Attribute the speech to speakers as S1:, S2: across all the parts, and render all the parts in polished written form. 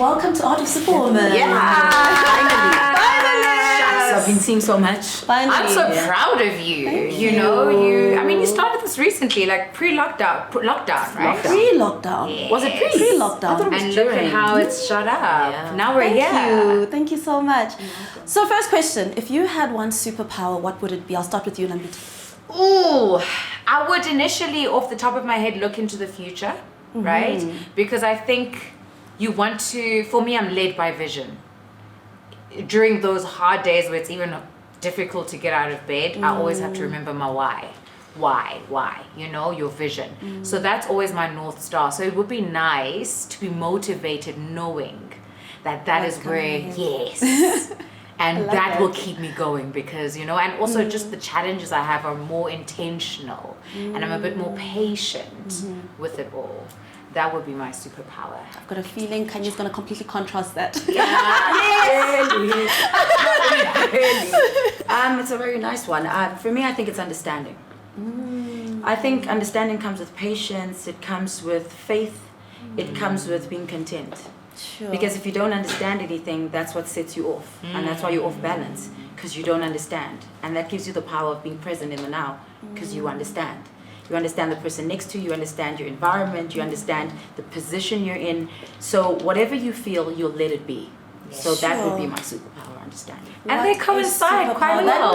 S1: welcome to Art of Superwoman.
S2: Finally. Shucks, I've been seeing so much.
S1: Finally.
S3: I'm so proud of you.
S1: Thank
S3: you know, you started this recently, like pre-lockdown, right?
S1: Pre-lockdown.
S3: Yeah.
S2: Was it pre?
S1: Pre-lockdown.
S3: And look at how it's shot up.
S2: Yeah.
S3: Now we're here.
S1: Thank you so much. So first question, if you had one superpower, what would it be? I'll start with you, Nambitha.
S3: Ooh, I would initially, off the top of my head, look into the future, right? Because I think you want to, for me, I'm led by vision. During those hard days where it's even difficult to get out of bed, I always have to remember my why. Why, you know, your vision. So that's always my North Star. So it would be nice to be motivated knowing that is where, yes. And that will keep me going because, you know, and also just the challenges I have are more intentional and I'm a bit more patient with it all. That would be my superpower.
S1: I've got a feeling Khanyi's going to completely contrast that.
S2: It's a very nice one. For me, I think it's understanding. I think understanding comes with patience. It comes with faith. It comes with being content.
S1: Sure.
S2: Because if you don't understand anything, that's what sets you off. And that's why you're off balance, because you don't understand. And that gives you the power of being present in the now, because you understand. You understand the person next to you, you understand your environment, you understand the position you're in. So whatever you feel, you'll let it be. So that would be my superpower, understanding.
S3: And they coincide quite well.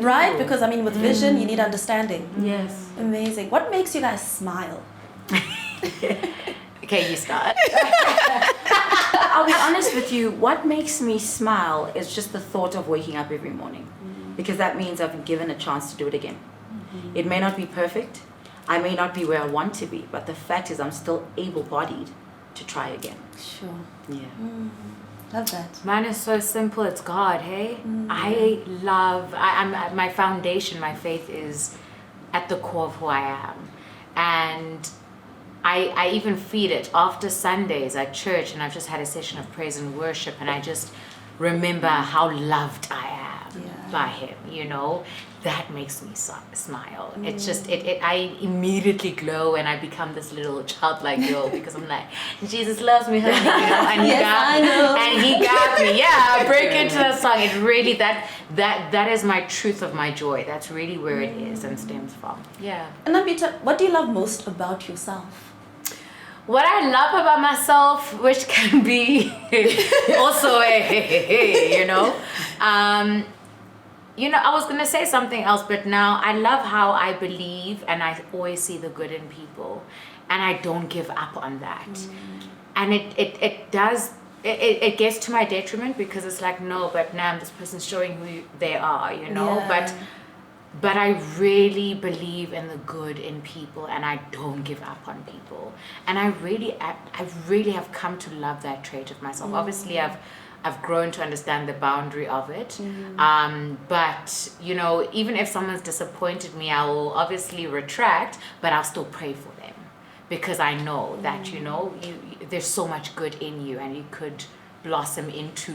S1: Right? Because I mean, with vision, you need understanding.
S2: Yes.
S1: Amazing. What makes you guys smile?
S3: Okay, you start.
S2: I'll be honest with you, what makes me smile is just the thought of waking up every morning. Because that means I've been given a chance to do it again. It may not be perfect. I may not be where I want to be, but the fact is I'm still able-bodied to try again.
S1: Sure.
S2: Yeah.
S1: Love that.
S3: Mine is so simple, it's God, hey? I'm my foundation, my faith is at the core of who I am. And I even feed it after Sundays at church, and I've just had a session of praise and worship, and I just remember how loved I am by Him, you know? That makes me smile. It's just, I immediately glow and I become this little childlike girl because I'm like, Jesus loves me, honey, you know? And He got me. Yeah, I break into that song. It really, that is my truth of my joy. That's really where it is and stems from. Yeah.
S1: And Nambitha, what do you love most about yourself?
S3: What I love about myself, which can be also you know, you know, I was going to say something else, but now I love how I believe and I always see the good in people and I don't give up on that. And it gets to my detriment because it's like, no, but now this person's showing who they are, you know, but I really believe in the good in people and I don't give up on people. And I really have come to love that trait of myself. Obviously, I've grown to understand the boundary of it. But, you know, even if someone's disappointed me, I will obviously retract, but I'll still pray for them. Because I know that, you know, there's so much good in you and you could blossom into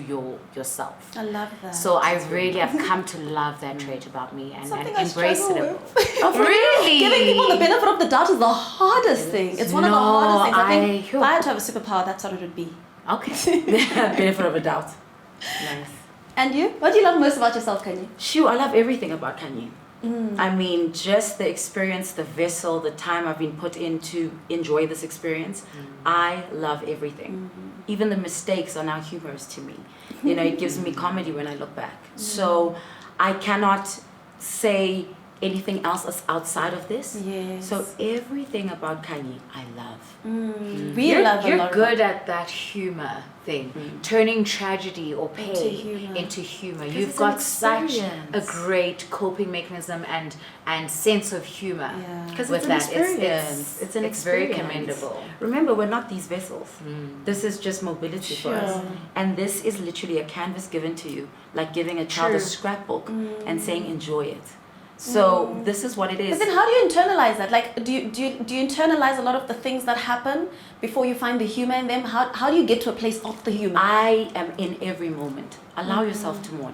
S3: yourself.
S1: I love that.
S3: So I really have come to love that trait about me and embrace it.
S1: Oh, really? Giving people the benefit of the doubt is the hardest thing. It's one of the hardest things. I think if I had to have a superpower, that's what it would be.
S3: Okay.
S2: Benefit of a doubt. Nice.
S1: And you? What do you love most about yourself, Khanyi?
S2: Shoo, I love everything about Khanyi. I mean, just the experience, the vessel, the time I've been put in to enjoy this experience. I love everything. Even the mistakes are now humorous to me. You know, it gives me comedy when I look back. So I cannot say anything else outside of this.
S1: Yes.
S2: So everything about Khanyi, I love.
S3: You're good at that humor thing, turning tragedy or pain into humor. You've got such a great coping mechanism and sense of humor.
S2: Because it's an experience. It's
S3: very commendable.
S2: Remember, we're not these vessels. This is just mobility for us. And this is literally a canvas given to you, like giving a child a scrapbook and saying, enjoy it. So this is what it is.
S1: But then how do you internalize that? Like, do you internalize a lot of the things that happen before you find the humor in them? How do you get to a place of the humor?
S2: I am in every moment. Allow yourself to mourn.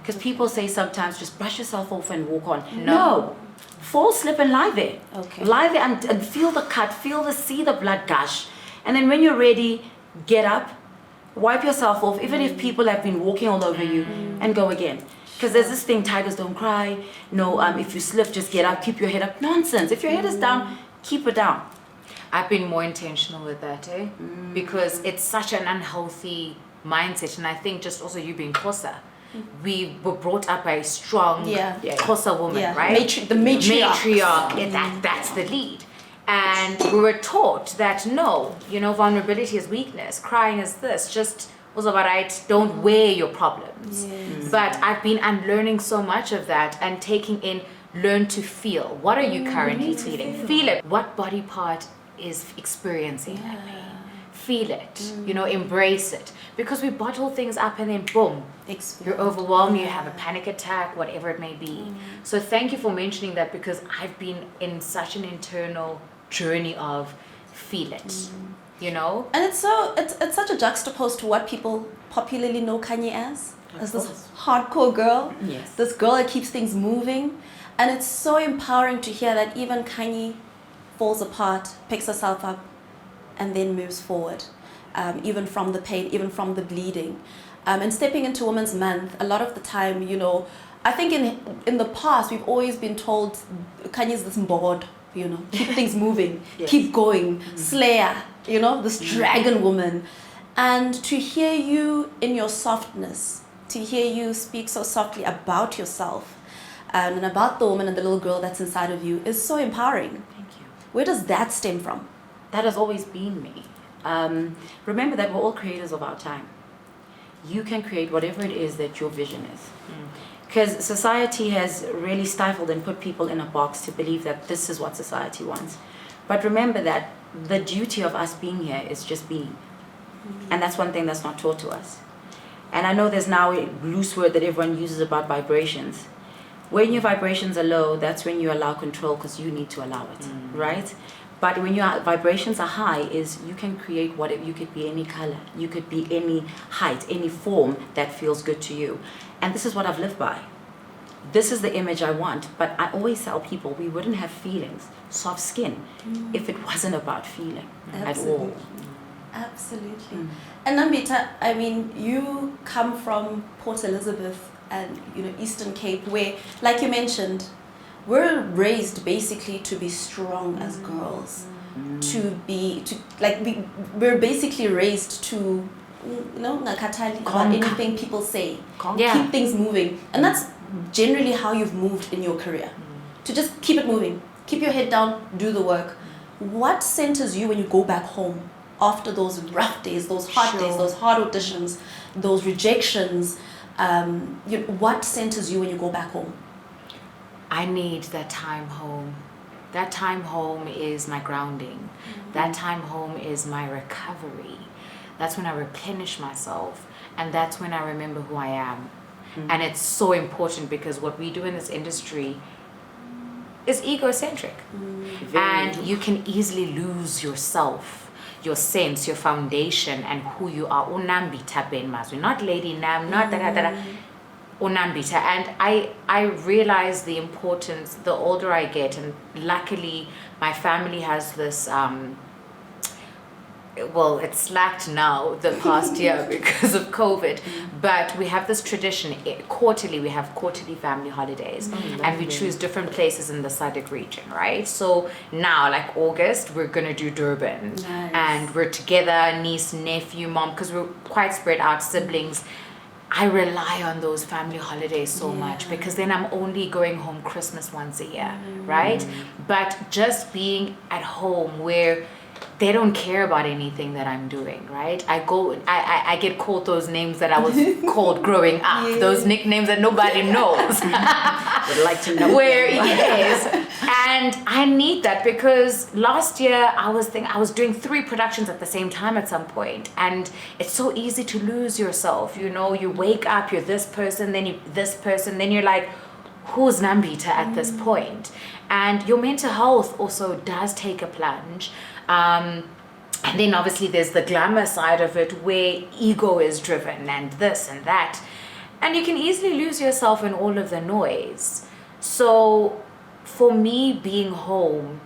S2: Because people say sometimes just brush yourself off and walk on. No. Fall, slip and lie there.
S1: Okay.
S2: Lie there and feel the cut, see the blood gush. And then when you're ready, get up Wipe yourself off, even if people have been walking all over you, and go again. Because there's this thing, tigers don't cry. No, if you slip, just get up, keep your head up. Nonsense. If your head is down, keep it down.
S3: I've been more intentional with that, because it's such an unhealthy mindset. And I think just also you being Xhosa, we were brought up by a strong Xhosa woman, right?
S1: The matriarch.
S3: That's the lead. And we were taught that no, vulnerability is weakness, crying is this, just also about right, don't wear your problems.
S1: Yes.
S3: But I've been unlearning so much of that and taking in, learn to feel. What are you currently feeling? Feel it. What body part is experiencing that pain? Feel it, embrace it. Because we bottle things up and then boom, you're overwhelmed, you have a panic attack, whatever it may be. So thank you for mentioning that, because I've been in such an internal journey of feel it,
S1: And it's such a juxtapose to what people popularly know Khanyi as this hardcore girl, this girl that keeps things moving. And it's so empowering to hear that even Khanyi falls apart, picks herself up, and then moves forward, even from the pain, even from the bleeding. And stepping into Women's Month, a lot of the time, I think in the past, we've always been told Khanyi is this board, keep things moving, keep going, slayer, this dragon woman. And to hear you in your softness, to hear you speak so softly about yourself and about the woman and the little girl that's inside of you is so empowering.
S2: Thank you.
S1: Where does that stem from?
S2: That has always been me. Remember that we're all creators of our time. You can create whatever it is that your vision is. Because society has really stifled and put people in a box to believe that this is what society wants. But remember that the duty of us being here is just being. And that's one thing that's not taught to us. And I know there's now a loose word that everyone uses about vibrations. When your vibrations are low, that's when you allow control, because you need to allow it, right? But when your vibrations are high, is you can create whatever. You could be any color, you could be any height, any form that feels good to you. And this is what I've lived by. This is the image I want. But I always tell people we wouldn't have feelings, soft skin, if it wasn't about feeling at all.
S1: Absolutely. And Nambitha, I mean, you come from Port Elizabeth and Eastern Cape, where, like you mentioned, we're raised basically to be strong as girls, we're basically raised to, about anything people say, keep things moving, and that's generally how you've moved in your career, to just keep it moving, keep your head down, do the work. What centers you when you go back home after those rough days, those hard days, those hard auditions, those rejections? What centers you when you go back home?
S3: I need that time home. That time home is my grounding. That time home is my recovery. That's when I replenish myself. And that's when I remember who I am. And it's so important, because what we do in this industry is egocentric. And you can easily lose yourself, your sense, your foundation, and who you are. Nambitha Ben-Mazwi, not Lady Nam, not that. Nambitha. And I realize the importance the older I get, and luckily my family has this it's slacked now the past year because of COVID, but we have this tradition quarterly. We have quarterly family holidays, and we choose different places in the SADC region, right? So now, like August, we're gonna do Durban, and we're together, niece, nephew, mom, because we're quite spread out, siblings. I rely on those family holidays so much, because then I'm only going home Christmas once a year, right? But just being at home where they don't care about anything that I'm doing, right? I get called those names that I was called growing up, those nicknames that nobody knows.
S2: Would like to know
S3: where it is. And I need that, because last year I was doing 3 productions at the same time at some point, and it's so easy to lose yourself. You wake up, you're this person, then you this person, then you're like, who's Nambitha at this point? And your mental health also does take a plunge. And then obviously there's the glamour side of it, where ego is driven and this and that, and you can easily lose yourself in all of the noise. So for me, being home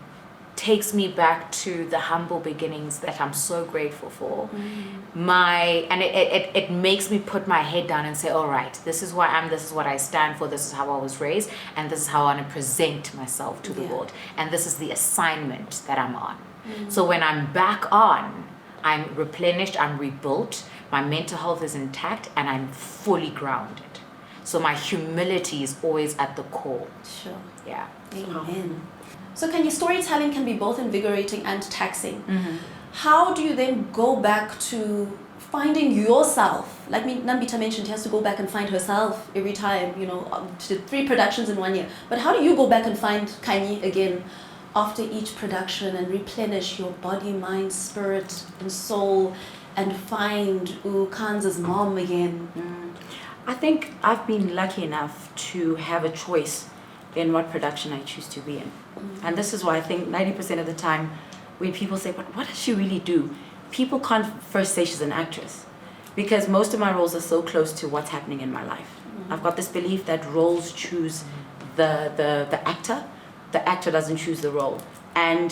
S3: takes me back to the humble beginnings that I'm so grateful for. And it makes me put my head down and say, all right, this is who I am, this is what I stand for, this is how I was raised, and this is how I want to present myself to the world. And this is the assignment that I'm on. So when I'm back on, I'm replenished, I'm rebuilt, my mental health is intact, and I'm fully grounded. So my humility is always at the core.
S1: Sure.
S3: Yeah.
S1: Amen. So storytelling can be both invigorating and taxing. How do you then go back to finding yourself? Like Nambitha mentioned, she has to go back and find herself every time, she did 3 productions in 1 year. But how do you go back and find Khanyi again after each production and replenish your body, mind, spirit, and soul, and find Khan's mom again?
S2: I think I've been lucky enough to have a choice in what production I choose to be in. And this is why I think 90% of the time when people say, but what does she really do? People can't first say she's an actress, because most of my roles are so close to what's happening in my life. I've got this belief that roles choose the actor. The actor doesn't choose the role. And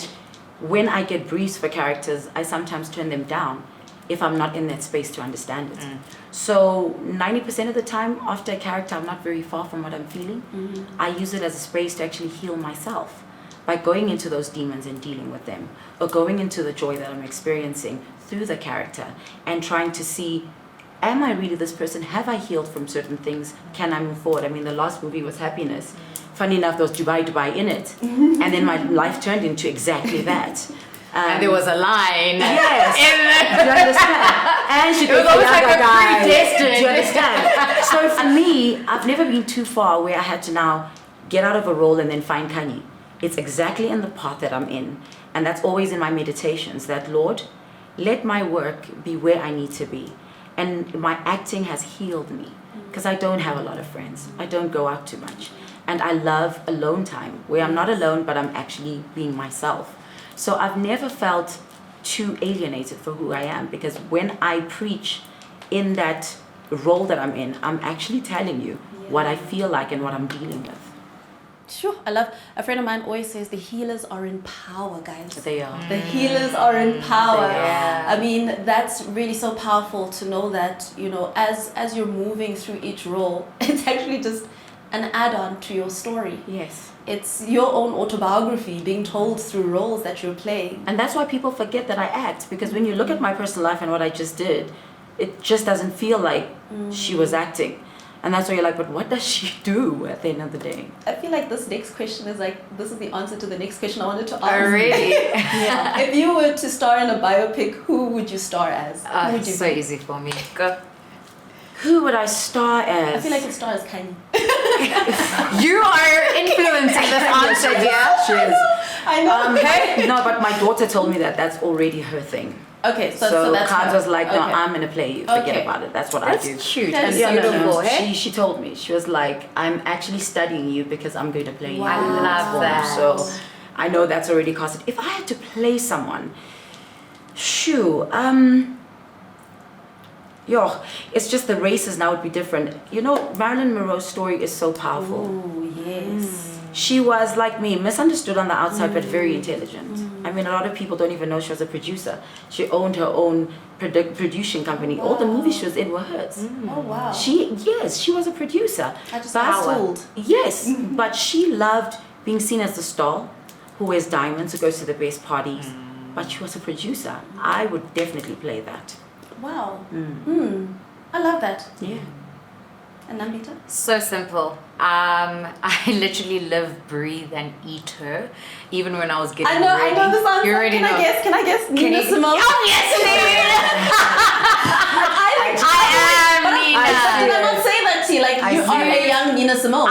S2: when I get briefs for characters, I sometimes turn them down if I'm not in that space to understand it. So 90% of the time after a character, I'm not very far from what I'm feeling. I use it as a space to actually heal myself by going into those demons and dealing with them, or going into the joy that I'm experiencing through the character and trying to see, am I really this person? Have I healed from certain things? Can I move forward? I mean, the last movie was Happiness. Funny enough, there was Dubai in it. And then my life turned into exactly that.
S3: And there was a line.
S2: Yes. Do you understand? And she
S3: It was almost like a predestined.
S2: Do you understand? So for me, I've never been too far where I had to now get out of a role and then find Khanyi. It's exactly in the path that I'm in. And that's always in my meditations, that Lord, let my work be where I need to be. And my acting has healed me, because I don't have a lot of friends. I don't go out too much. And I love alone time, where I'm not alone, but I'm actually being myself. So I've never felt too alienated for who I am, because when I preach in that role that I'm in, I'm actually telling you what I feel like and what I'm dealing with.
S1: Sure, I love, a friend of mine always says the healers are in power, guys.
S2: They are.
S1: The healers are in power.
S3: Yeah.
S1: I mean, that's really so powerful to know that, as you're moving through each role, it's actually just an add-on to your story.
S2: Yes.
S1: It's your own autobiography being told through roles that you're playing.
S2: And that's why people forget that I act, because when you look at my personal life and what I just did, it just doesn't feel like she was acting. And that's why you're like, but what does she do at the end of the day?
S1: I feel like this next question is this is the answer to the next question I wanted to ask.
S3: Oh, really?
S1: Yeah. If you were to star in a biopic, who would you star as? Who would you
S3: so
S1: be?
S3: easy for me. Go.
S2: Who would I star as?
S1: I feel like you'd star as Khanyi.
S3: You are influencing this answer, dear.
S2: She is.
S1: I know.
S2: No, but my daughter told me that that's already her thing.
S1: Okay, so that's
S2: Khan's
S1: her.
S2: was like, no,
S1: Okay.
S2: I'm gonna play you. Forget
S1: Okay.
S2: about it. That's what
S3: That's
S2: I do.
S3: cute.
S1: That's
S3: And beautiful, hey?
S2: She told me, she was like, I'm actually studying you because I'm going to play you.
S1: Wow.
S2: in this
S3: love
S2: form."
S3: that.
S2: So I know that's already casted. If I had to play someone, it's just the races now would be different. Marilyn Monroe's story is so powerful.
S1: Oh, yes.
S2: She was like me, misunderstood on the outside, but very intelligent. I mean, a lot of people don't even know she was a producer. She owned her own producing company. All the movies she was in were hers.
S1: Oh, wow.
S2: She was a producer.
S1: I just
S2: But-
S1: sold.
S2: Yes, but she loved being seen as the star who wears diamonds, who goes to the best parties. But she was a producer. I would definitely play that.
S1: Wow. I love that.
S2: Yeah.
S1: And Nambitha?
S3: So simple. I literally live, breathe, and eat her. Even when I was getting ready.
S1: I know this answer.
S3: You already know.
S1: Can I guess? Nina Simone?
S3: Obviously! I am Nina.
S1: Did I not say that to you? Like, you are a young Nina Simone.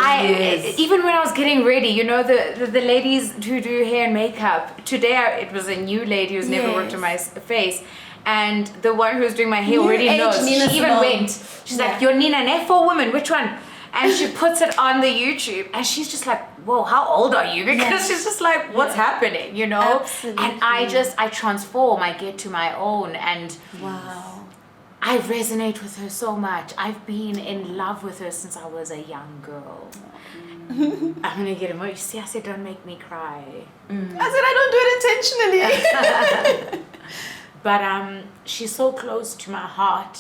S3: Even when I was getting ready, the ladies who do hair and makeup, today it was a new lady who's never worked on my face. And the one who's doing my hair
S1: New
S3: already
S1: age
S3: knows.
S1: Nina
S3: She even
S1: Simone.
S3: went. She's like, you're Nina, ne? For women, which one? And she puts it on the YouTube. And she's just like, whoa, how old are you? Because she's just like, what's happening,
S1: Absolutely.
S3: And I transform. I get to my own. And
S1: Wow.
S3: I resonate with her so much. I've been in love with her since I was a young girl. I'm gonna get emotional. See, I said, don't make me cry.
S1: I said, I don't do it intentionally.
S3: But she's so close to my heart,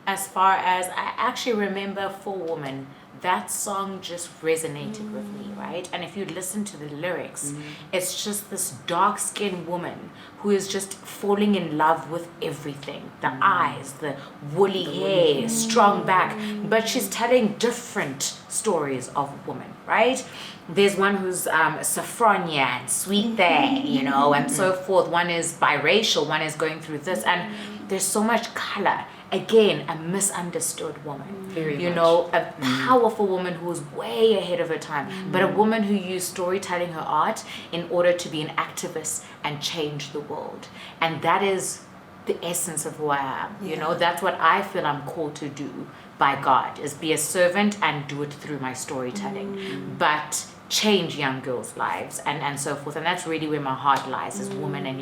S3: as far as I actually remember For Woman. That song just resonated with me, right? And if you listen to the lyrics, it's just this dark-skinned woman who is just falling in love with everything. The eyes, the woolly hair, strong back. But she's telling different stories of women, right? There's one who's Sophronia and sweet there, you know, and so forth. One is biracial, one is going through this. And there's so much color. Again, a misunderstood woman.
S2: Very
S3: you
S2: much.
S3: know, a powerful woman who was way ahead of her time, but a woman who used storytelling, her art, in order to be an activist and change the world. And that is the essence of who I am. You know, that's what I feel I'm called to do by God, is be a servant and do it through my storytelling. But change young girls' lives and so forth. And that's really where my heart lies, is women and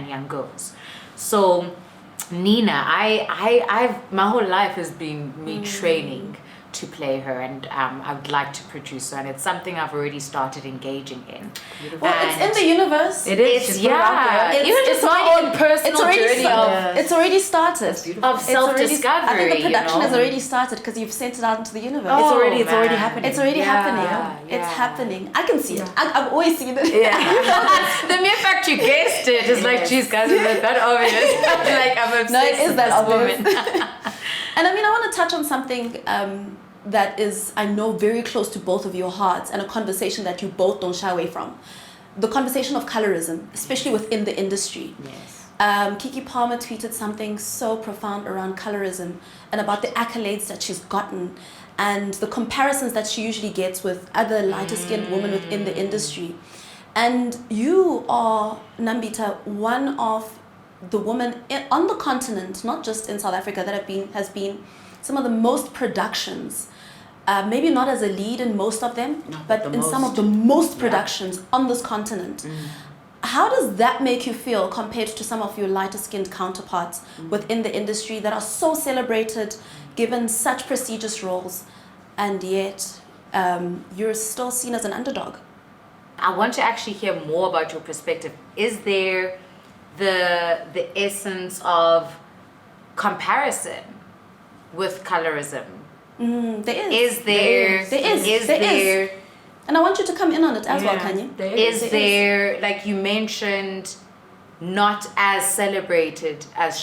S3: young girls. So Nina, I've my whole life has been me training to play her, and I would like to produce her, and it's something I've already started engaging in.
S1: Well, it's in the universe.
S2: It is.
S3: It's, yeah, even just my own personal journey
S1: It's already started.
S3: of self-discovery.
S1: I think the production
S3: you know?
S1: has already started because you've sent it out into the universe.
S2: It's already
S3: man.
S2: happening.
S1: It's already happening.
S3: Yeah.
S1: It's happening. I can see it. I've always seen it.
S3: The mere fact you guessed it is like, geez, guys, is it that obvious? Like, I'm obsessed
S1: No, it is
S3: with
S1: that
S3: this
S1: obvious.
S3: woman.
S1: And I mean, I want to touch on something that is, I know, very close to both of your hearts, and a conversation that you both don't shy away from. The conversation of colorism, especially within the industry.
S2: Yes.
S1: Kiki Palmer tweeted something so profound around colorism and about the accolades that she's gotten and the comparisons that she usually gets with other lighter-skinned women within the industry. And you are, Nambitha, one of the women on the continent, not just in South Africa, that has been some of the most productions. Maybe not as a lead in most of them, but in some of the most productions on this continent. How does that make you feel compared to some of your lighter-skinned counterparts within the industry that are so celebrated, given such prestigious roles, and yet you're still seen as an underdog?
S3: I want to actually hear more about your perspective. Is there the essence of comparison with colorism?
S1: There is.
S3: There is.
S1: And I want you to come in on it as well, Khanyi.
S3: Is there, like you mentioned, not as celebrated as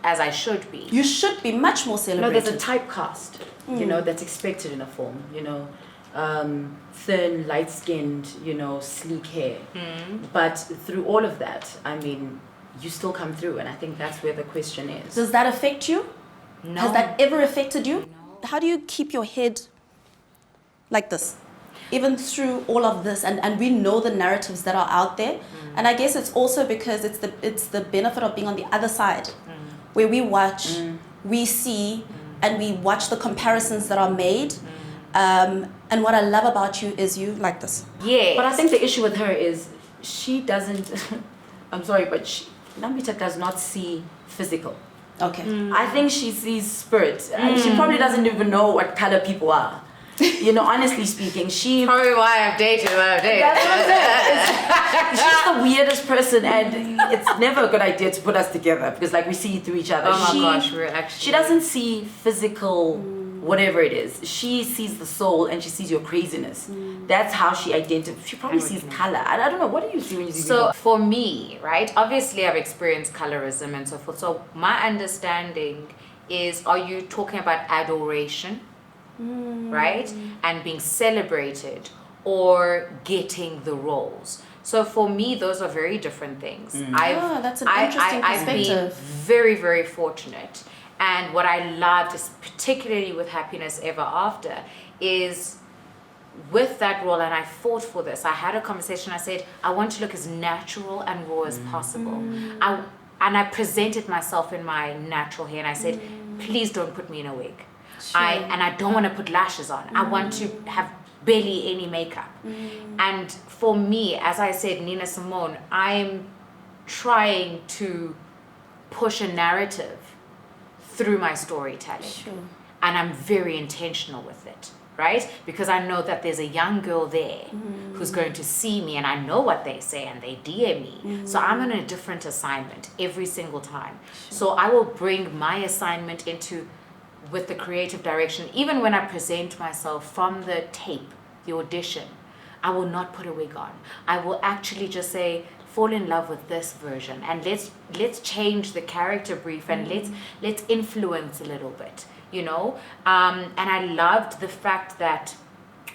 S3: I should be?
S1: You should be much more
S2: No,
S1: celebrated.
S2: there's a typecast, you know, that's expected in a film, you know. Thin, light-skinned, you know, sleek hair. But through all of that, I mean, you still come through, and I think that's where the question is.
S1: Does that affect you?
S3: No.
S1: Has that ever affected you?
S3: No.
S1: How do you keep your head like this, even through all of this? And we know the narratives that are out there, and I guess it's also because it's the benefit of being on the other side, where we watch, we see, and we watch the comparisons that are made. And what I love about you is you like this.
S3: Yeah.
S2: But I think the issue with her is she doesn't, I'm sorry, but Nambitha does not see physical.
S1: Okay.
S2: I think she sees spirit. And she probably doesn't even know what color people are. You know, honestly speaking, she...
S3: Probably why I've dated what I've dated.
S2: That's what I'm saying. She's the weirdest person, and it's never a good idea to put us together because, like, we see through each other.
S3: Oh my gosh, we're actually...
S2: She doesn't see physical, whatever it is. She sees the soul, and she sees your craziness. That's how she identifies. She probably sees color. I don't know. What do you see when you see
S3: So
S2: people?
S3: for me, right, obviously I've experienced colorism and so forth. So my understanding is, are you talking about adoration, right, and being celebrated, or getting the roles? So for me, those are very different things.
S1: That's an interesting
S3: I've been
S1: perspective.
S3: very, very fortunate. And what I loved, is particularly with Happiness Ever After, is with that role, and I fought for this. I had a conversation. I said, I want to look as natural and raw as possible. And I presented myself in my natural hair, and I said, please don't put me in a wig. I don't want to put lashes on. I want to have barely any makeup. And for me, as I said, Nina Simone, I'm trying to push a narrative through my storytelling.
S1: Sure.
S3: And I'm very intentional with it. right? Because I know that there's a young girl there who's going to see me, and I know what they say, and they DM me. So I'm on a different assignment every single time. So I will bring my assignment into with the creative direction. Even when I present myself from the tape, the audition, I will not put a wig on. I will actually just say, fall in love with this version, and let's change the character brief, and let's influence a little bit, you know. And I loved the fact that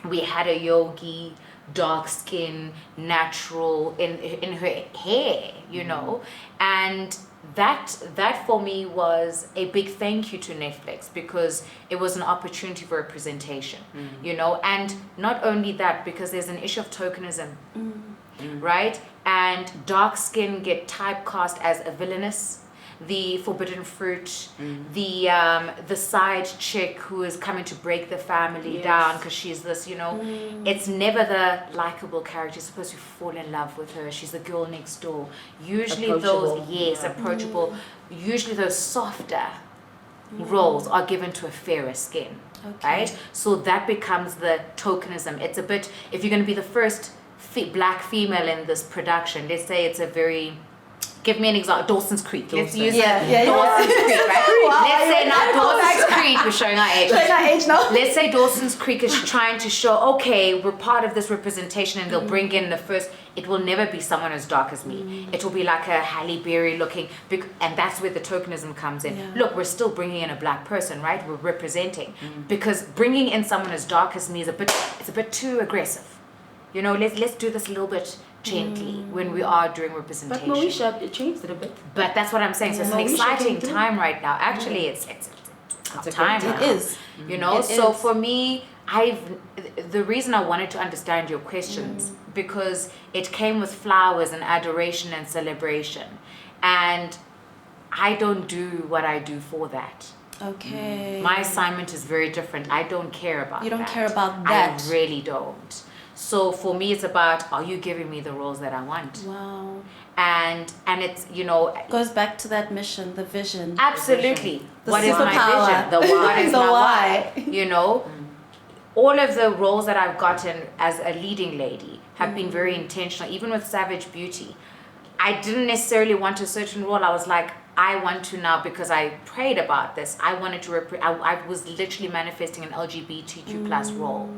S3: we had a yogi, dark skin, natural in her hair, you know, and that for me was a big thank you to Netflix, because it was an opportunity for representation, you know. And not only that, because there's an issue of tokenism, right? And dark skin get typecast as a villainous, the forbidden fruit, the side chick who is coming to break the family down because she's this, you know. It's never the likable character. You're supposed to fall in love with her. She's the girl next door. Usually approachable. Usually those softer roles are given to a fairer skin, right? So that becomes the tokenism. It's a bit, if you're going to be the first black female in this production, let's say it's a very, give me an example, Dawson's Creek. Let's use Dawson's Creek, right? Let's say now Dawson's Creek, we're showing our age.
S1: Showing our age now.
S3: Let's say Dawson's Creek is trying to show, okay, we're part of this representation, and they'll bring in the first, it will never be someone as dark as me. It will be like a Halle Berry looking, and that's where the tokenism comes in.
S1: Yeah.
S3: Look, we're still bringing in a black person, right? We're representing. Because bringing in someone as dark as me is it's a bit too aggressive. You know, let's do this a little bit gently when we are doing representation.
S2: But Moesha, it changed it a bit.
S3: But that's what I'm saying. So it's an exciting time right now. Actually, it's a time.
S1: It is.
S3: You know, so for me, the reason I wanted to understand your questions, because it came with flowers and adoration and celebration. And I don't do what I do for that.
S1: Okay.
S3: My assignment is very different. I don't care about that.
S1: You don't care about that.
S3: I really don't. So for me, it's about, are you giving me the roles that I want?
S1: Wow.
S3: And it's, you know,
S1: goes back to that mission, the vision.
S3: Absolutely.
S1: What is my vision?
S3: The why is
S1: the
S3: my
S1: why.
S3: You know, all of the roles that I've gotten as a leading lady have been very intentional. Even with Savage Beauty, I didn't necessarily want a certain role. I was like, I want to now, because I prayed about this. I wanted to I was literally manifesting an LGBTQ plus role.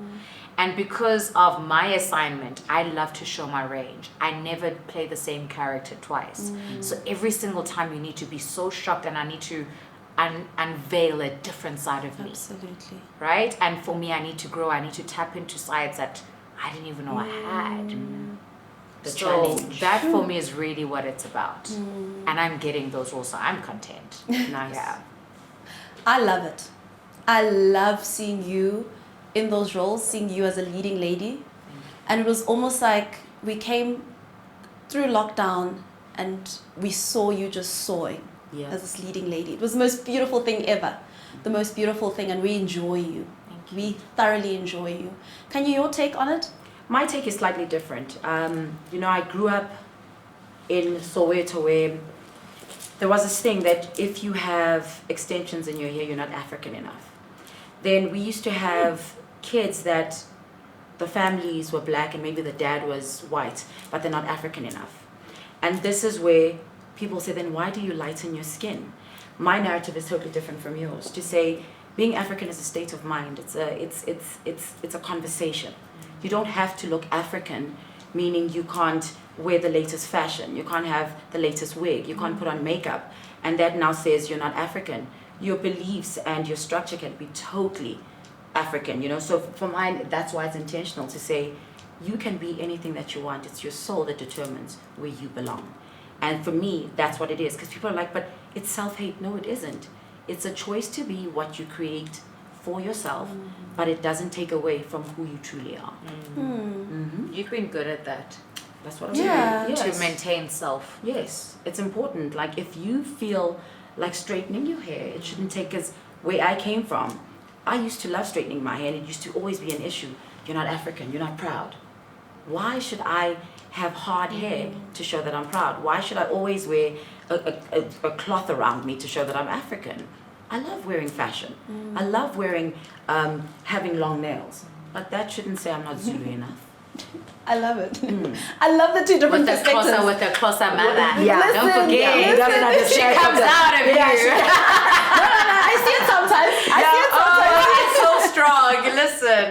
S3: And because of my assignment, I love to show my range. I never play the same character twice. So every single time you need to be so shocked, and I need to unveil a different side of me.
S1: Absolutely.
S3: Right? And for me, I need to grow. I need to tap into sides that I didn't even know I had.
S2: The
S3: So
S2: challenge.
S3: that for me is really what it's about. And I'm getting those also. I'm content.
S2: Nice.
S3: Yeah.
S1: I love it. I love seeing you in those roles, seeing you as a leading lady. And it was almost like we came through lockdown and we saw you just soaring as this leading lady. It was the most beautiful thing ever. The most beautiful thing, and we enjoy you.
S3: Thank you.
S1: We thoroughly enjoy you. Can you, your take on it?
S2: My take is slightly different. You know, I grew up in Soweto, where there was this thing that if you have extensions in your hair, you're not African enough. Then we used to have kids that the families were black and maybe the dad was white, but they're not African enough. And this is where people say, then why do you lighten your skin? My narrative is totally different from yours. To say being African is a state of mind. It's a conversation. You don't have to look African, meaning you can't wear the latest fashion. You can't have the latest wig. You can't put on makeup. And that now says you're not African. Your beliefs and your structure can be totally African, you know. So for mine, that's why it's intentional to say you can be anything that you want. It's your soul that determines where you belong. And for me, that's what it is. Because people are like, but it's self-hate. No, it isn't. It's a choice to be what you create for yourself, but it doesn't take away from who you truly are.
S3: You've been good at that.
S2: That's what I'm
S1: Yeah.
S2: saying.
S3: To maintain self.
S2: Yes, it's important. Like if you feel like straightening your hair, it shouldn't take us where I came from. I used to love straightening my hair, and it used to always be an issue. You're not African, you're not proud. Why should I have hard hair to show that I'm proud? Why should I always wear a cloth around me to show that I'm African? I love wearing fashion. I love wearing, having long nails. But that shouldn't say I'm not Zulu enough.
S1: I love it. I love the two different perspectives.
S3: With the Xhosa mother.
S2: Yeah,
S1: Listen,
S3: don't forget.
S2: He doesn't understand.
S3: She comes out of you.
S1: I see it sometimes.
S3: Oh, it's so strong. Listen.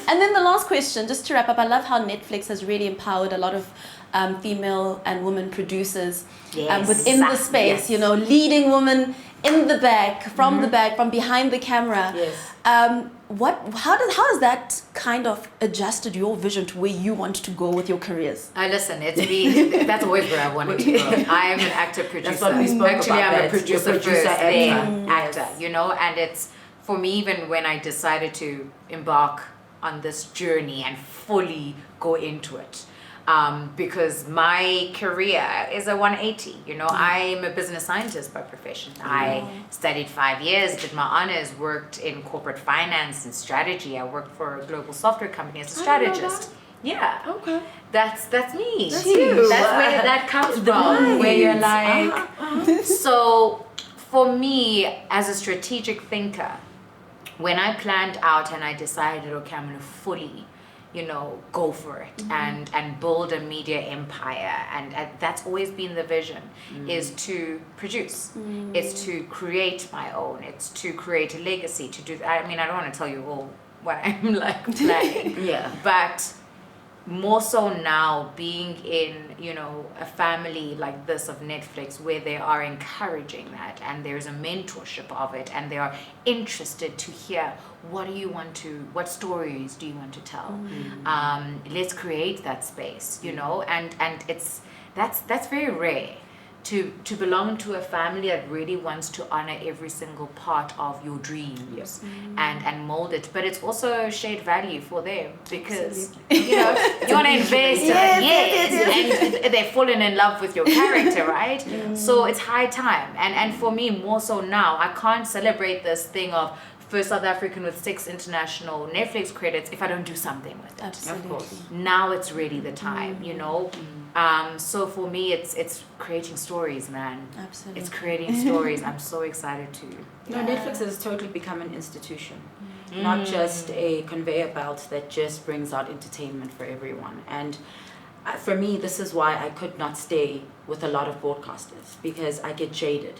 S1: And then the last question, just to wrap up, I love how Netflix has really empowered a lot of female and women producers within the space, you know, leading women in the back, from the back, from behind the camera.
S2: Yes.
S1: How does that kind of adjusted your vision to where you want to go with your careers?
S3: Listen, that's always where I wanted to go. I am an actor producer.
S2: That's what we spoke
S3: Actually,
S2: about.
S3: I'm a producer first, then
S2: actor.
S3: actor. You know, and it's for me even when I decided to embark on this journey and fully go into it. Because my career is a 180. You know, I'm a business scientist by profession. I studied 5 years, did my honors, worked in corporate finance and strategy. I worked for a global software company as a strategist. Yeah.
S1: Okay.
S3: That's me.
S1: That's you.
S3: That's where that comes from. Where you're like, so for me as a strategic thinker, when I planned out and I decided, okay, I'm gonna fully, you know, go for it and build a media empire, and that's always been the vision, is to produce, it's to create my own, it's to create a legacy, to do. I mean, I don't want to tell you all what I'm like planning, but more so now being in, you know, a family like this of Netflix where they are encouraging that and there's a mentorship of it and they are interested to hear what stories do you want to tell. Let's create that space, you know, and that's very rare to belong to a family that really wants to honor every single part of your dreams and mold it, but it's also shared value for them because you know you want to invest and they've fallen in love with your character, right? So it's high time, and for me more so now, I can't celebrate this thing of first South African with 6 international Netflix credits if I don't do something with it.
S1: Absolutely.
S2: Of course.
S3: Now it's really the time, you know. So for me, it's creating stories, man.
S1: Absolutely.
S3: It's creating stories. I'm so excited to.
S2: No, Netflix has totally become an institution, not just a conveyor belt that just brings out entertainment for everyone. And for me, this is why I could not stay with a lot of broadcasters, because I get jaded.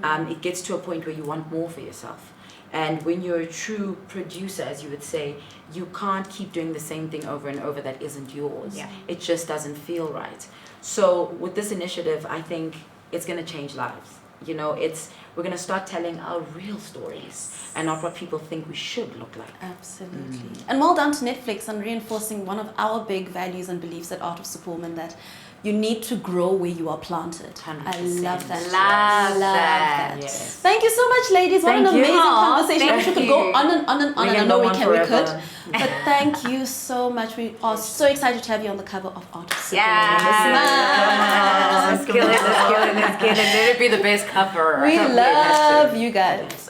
S2: It gets to a point where you want more for yourself. And when you're a true producer, as you would say, you can't keep doing the same thing over and over that isn't yours.
S3: Yeah.
S2: It just doesn't feel right. So with this initiative, I think it's going to change lives. You know, we're going to start telling our real stories and not what people think we should look like.
S1: Absolutely. And well done to Netflix on reinforcing one of our big values and beliefs at Art of Superwoman, that you need to grow where you are planted.
S2: 100%.
S1: I love that.
S3: Love that.
S2: Yes.
S1: Thank you so much, ladies. What
S2: Thank
S1: an
S2: you.
S1: amazing conversation. I wish we
S3: Thank
S1: could go
S3: you.
S1: on and on and on.
S2: We
S1: And I
S2: can
S1: know
S2: go
S1: we
S2: on
S1: can. We
S2: forever.
S1: could. But thank you so much. We are so excited to have you on the cover of Art of Superwoman.
S3: Yes. Let's kill it. Let it be the best cover.
S1: We love you guys.